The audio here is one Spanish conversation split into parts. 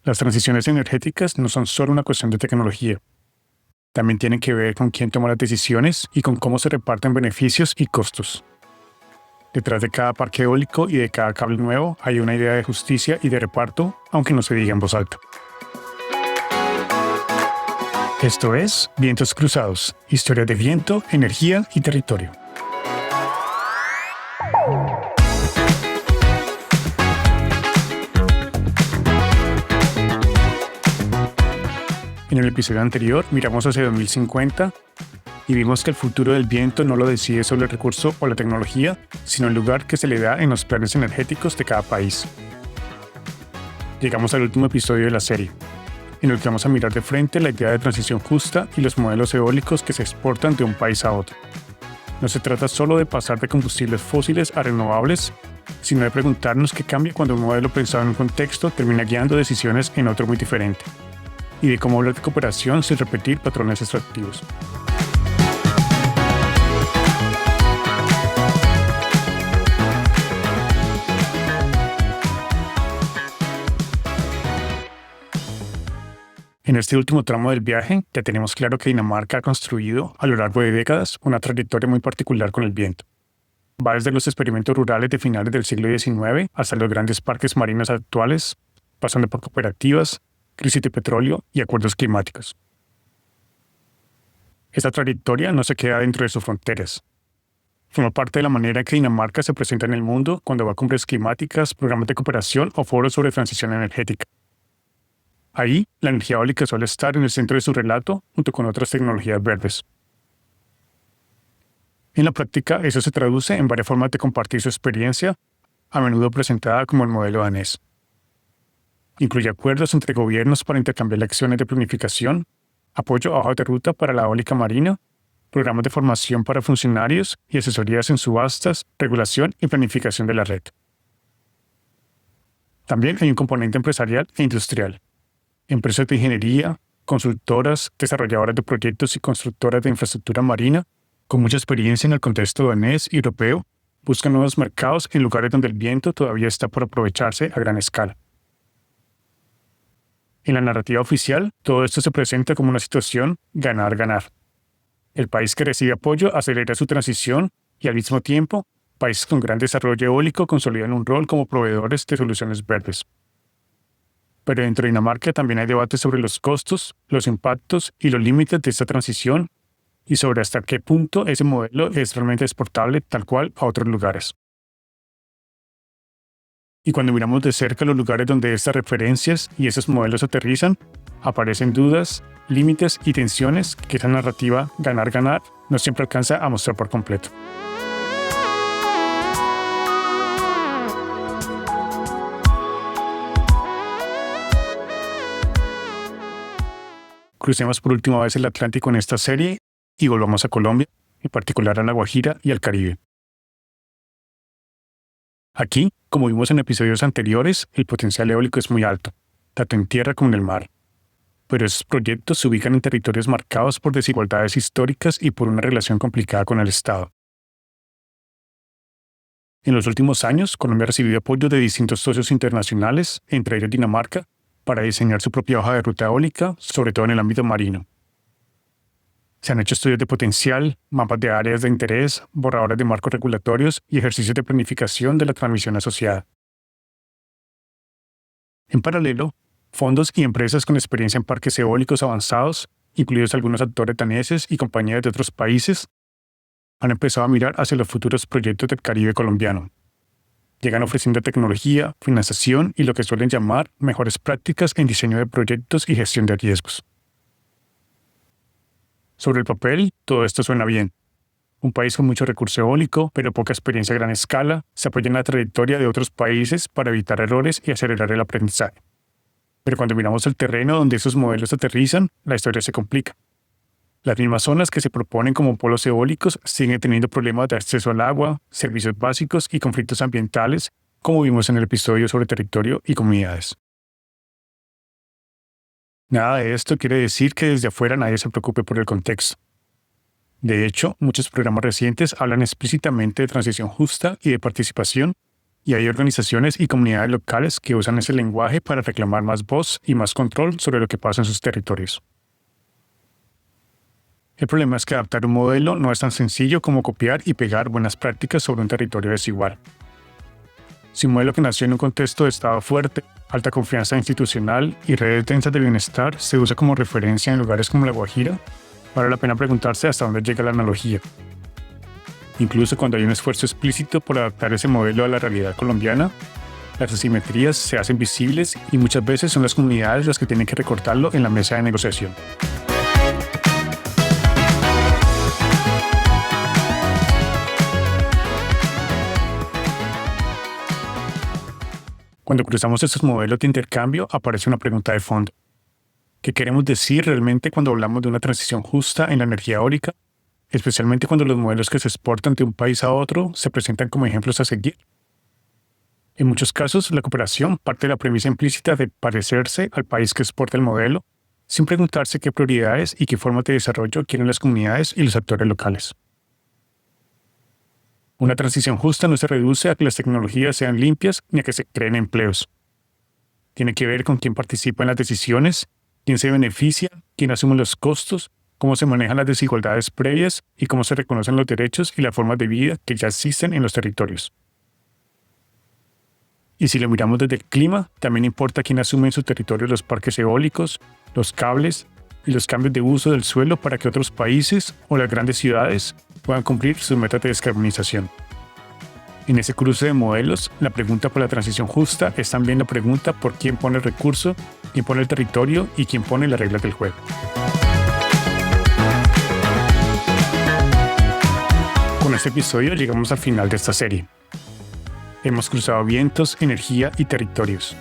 Las transiciones energéticas no son solo una cuestión de tecnología. También tienen que ver con quién toma las decisiones y con cómo se reparten beneficios y costos. Detrás de cada parque eólico y de cada cable nuevo hay una idea de justicia y de reparto, aunque no se diga en voz alta. Esto es Vientos Cruzados, historias de viento, energía y territorio. En el episodio anterior miramos hacia 2050 y vimos que el futuro del viento no lo decide solo el recurso o la tecnología, sino el lugar que se le da en los planes energéticos de cada país. Llegamos al último episodio de la serie, en el que vamos a mirar de frente la idea de transición justa y los modelos eólicos que se exportan de un país a otro. No se trata solo de pasar de combustibles fósiles a renovables, sino de preguntarnos qué cambia cuando un modelo pensado en un contexto termina guiando decisiones en otro muy diferente, y de cómo hablar de cooperación sin repetir patrones extractivos. En este último tramo del viaje, ya tenemos claro que Dinamarca ha construido, a lo largo de décadas, una trayectoria muy particular con el viento. Va desde los experimentos rurales de finales del siglo XIX hasta los grandes parques marinos actuales, pasando por cooperativas, crisis de petróleo y acuerdos climáticos. Esta trayectoria no se queda dentro de sus fronteras. Forma parte de la manera en que Dinamarca se presenta en el mundo cuando va a cumbres climáticas, programas de cooperación o foros sobre transición energética. Ahí, la energía eólica suele estar en el centro de su relato junto con otras tecnologías verdes. En la práctica, eso se traduce en varias formas de compartir su experiencia, a menudo presentada como el modelo danés. Incluye acuerdos entre gobiernos para intercambiar lecciones de planificación, apoyo a hojas de ruta para la eólica marina, programas de formación para funcionarios y asesorías en subastas, regulación y planificación de la red. También hay un componente empresarial e industrial. Empresas de ingeniería, consultoras, desarrolladoras de proyectos y constructoras de infraestructura marina, con mucha experiencia en el contexto danés y europeo, buscan nuevos mercados en lugares donde el viento todavía está por aprovecharse a gran escala. En la narrativa oficial, todo esto se presenta como una situación ganar-ganar. El país que recibe apoyo acelera su transición y, al mismo tiempo, países con gran desarrollo eólico consolidan un rol como proveedores de soluciones verdes. Pero dentro de Dinamarca también hay debates sobre los costos, los impactos y los límites de esta transición y sobre hasta qué punto ese modelo es realmente exportable tal cual a otros lugares. Y cuando miramos de cerca los lugares donde estas referencias y esos modelos aterrizan, aparecen dudas, límites y tensiones que esa narrativa ganar-ganar no siempre alcanza a mostrar por completo. Crucemos por última vez el Atlántico en esta serie y volvamos a Colombia, en particular a La Guajira y al Caribe. Aquí, como vimos en episodios anteriores, el potencial eólico es muy alto, tanto en tierra como en el mar. Pero esos proyectos se ubican en territorios marcados por desigualdades históricas y por una relación complicada con el Estado. En los últimos años, Colombia ha recibido apoyo de distintos socios internacionales, entre ellos Dinamarca, para diseñar su propia hoja de ruta eólica, sobre todo en el ámbito marino. Se han hecho estudios de potencial, mapas de áreas de interés, borradores de marcos regulatorios y ejercicios de planificación de la transmisión asociada. En paralelo, fondos y empresas con experiencia en parques eólicos avanzados, incluidos algunos actores daneses y compañías de otros países, han empezado a mirar hacia los futuros proyectos del Caribe colombiano. Llegan ofreciendo tecnología, financiación y lo que suelen llamar mejores prácticas en diseño de proyectos y gestión de riesgos. Sobre el papel, todo esto suena bien. Un país con mucho recurso eólico, pero poca experiencia a gran escala, se apoya en la trayectoria de otros países para evitar errores y acelerar el aprendizaje. Pero cuando miramos el terreno donde esos modelos aterrizan, la historia se complica. Las mismas zonas que se proponen como polos eólicos siguen teniendo problemas de acceso al agua, servicios básicos y conflictos ambientales, como vimos en el episodio sobre territorio y comunidades. Nada de esto quiere decir que desde afuera nadie se preocupe por el contexto. De hecho, muchos programas recientes hablan explícitamente de transición justa y de participación, Y hay organizaciones y comunidades locales que usan ese lenguaje para reclamar más voz y más control sobre lo que pasa en sus territorios. El problema es que adaptar un modelo no es tan sencillo como copiar y pegar buenas prácticas sobre un territorio desigual. Si un modelo que nació en un contexto de Estado fuerte, alta confianza institucional y redes densas de bienestar se usa como referencia en lugares como La Guajira, vale la pena preguntarse hasta dónde llega la analogía. Incluso cuando hay un esfuerzo explícito por adaptar ese modelo a la realidad colombiana, las asimetrías se hacen visibles y muchas veces son las comunidades las que tienen que recortarlo en la mesa de negociación. Cuando cruzamos estos modelos de intercambio, aparece una pregunta de fondo. ¿Qué queremos decir realmente cuando hablamos de una transición justa en la energía eólica? Especialmente cuando los modelos que se exportan de un país a otro se presentan como ejemplos a seguir. En muchos casos, la cooperación parte de la premisa implícita de parecerse al país que exporta el modelo, sin preguntarse qué prioridades y qué formas de desarrollo quieren las comunidades y los actores locales. Una transición justa no se reduce a que las tecnologías sean limpias ni a que se creen empleos. Tiene que ver con quién participa en las decisiones, quién se beneficia, quién asume los costos, cómo se manejan las desigualdades previas y cómo se reconocen los derechos y las formas de vida que ya existen en los territorios. Y si lo miramos desde el clima, también importa quién asume en su territorio los parques eólicos, los cables y los cambios de uso del suelo para que otros países o las grandes ciudades puedan cumplir sus metas de descarbonización. En ese cruce de modelos, la pregunta por la transición justa es también la pregunta por quién pone el recurso, quién pone el territorio y quién pone las reglas del juego. Con este episodio llegamos al final de esta serie. Hemos cruzado vientos, energía y territorios.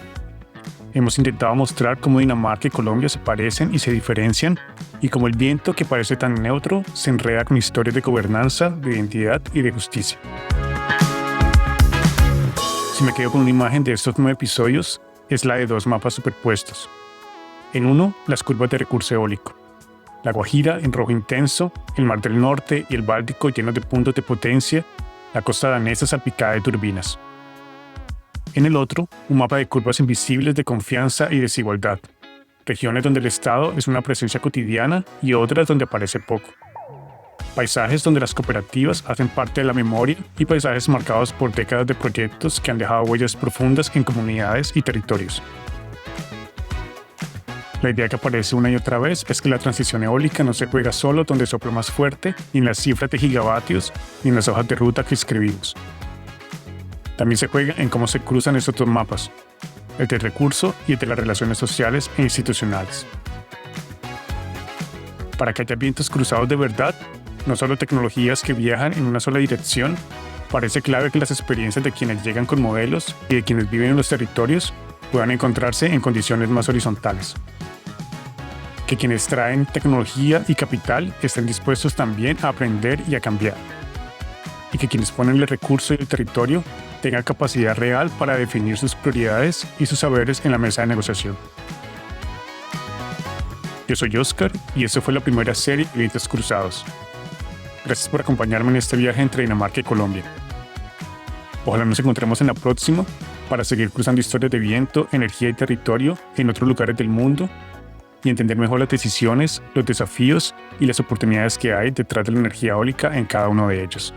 Hemos intentado mostrar cómo Dinamarca y Colombia se parecen y se diferencian, y cómo el viento que parece tan neutro se enreda con historias de gobernanza, de identidad y de justicia. Si me quedo con una imagen de estos 9 episodios, es la de 2 mapas superpuestos. En uno, las curvas de recurso eólico. La Guajira en rojo intenso, el Mar del Norte y el Báltico llenos de puntos de potencia, la costa danesa salpicada de turbinas. En el otro, un mapa de curvas invisibles de confianza y desigualdad. Regiones donde el Estado es una presencia cotidiana y otras donde aparece poco. Paisajes donde las cooperativas hacen parte de la memoria y paisajes marcados por décadas de proyectos que han dejado huellas profundas en comunidades y territorios. La idea que aparece una y otra vez es que la transición eólica no se juega solo donde sopla más fuerte, ni en las cifras de gigavatios, ni en las hojas de ruta que escribimos. También se juega en cómo se cruzan estos 2 mapas, el del recurso y el de las relaciones sociales e institucionales. Para que haya vientos cruzados de verdad, no solo tecnologías que viajan en una sola dirección, parece clave que las experiencias de quienes llegan con modelos y de quienes viven en los territorios puedan encontrarse en condiciones más horizontales. Que quienes traen tecnología y capital estén dispuestos también a aprender y a cambiar. Y que quienes ponen el recurso y el territorio tengan capacidad real para definir sus prioridades y sus saberes en la mesa de negociación. Yo soy Oscar y esta fue la primera serie de Vientos Cruzados. Gracias por acompañarme en este viaje entre Dinamarca y Colombia. Ojalá nos encontremos en la próxima para seguir cruzando historias de viento, energía y territorio en otros lugares del mundo y entender mejor las decisiones, los desafíos y las oportunidades que hay detrás de la energía eólica en cada uno de ellos.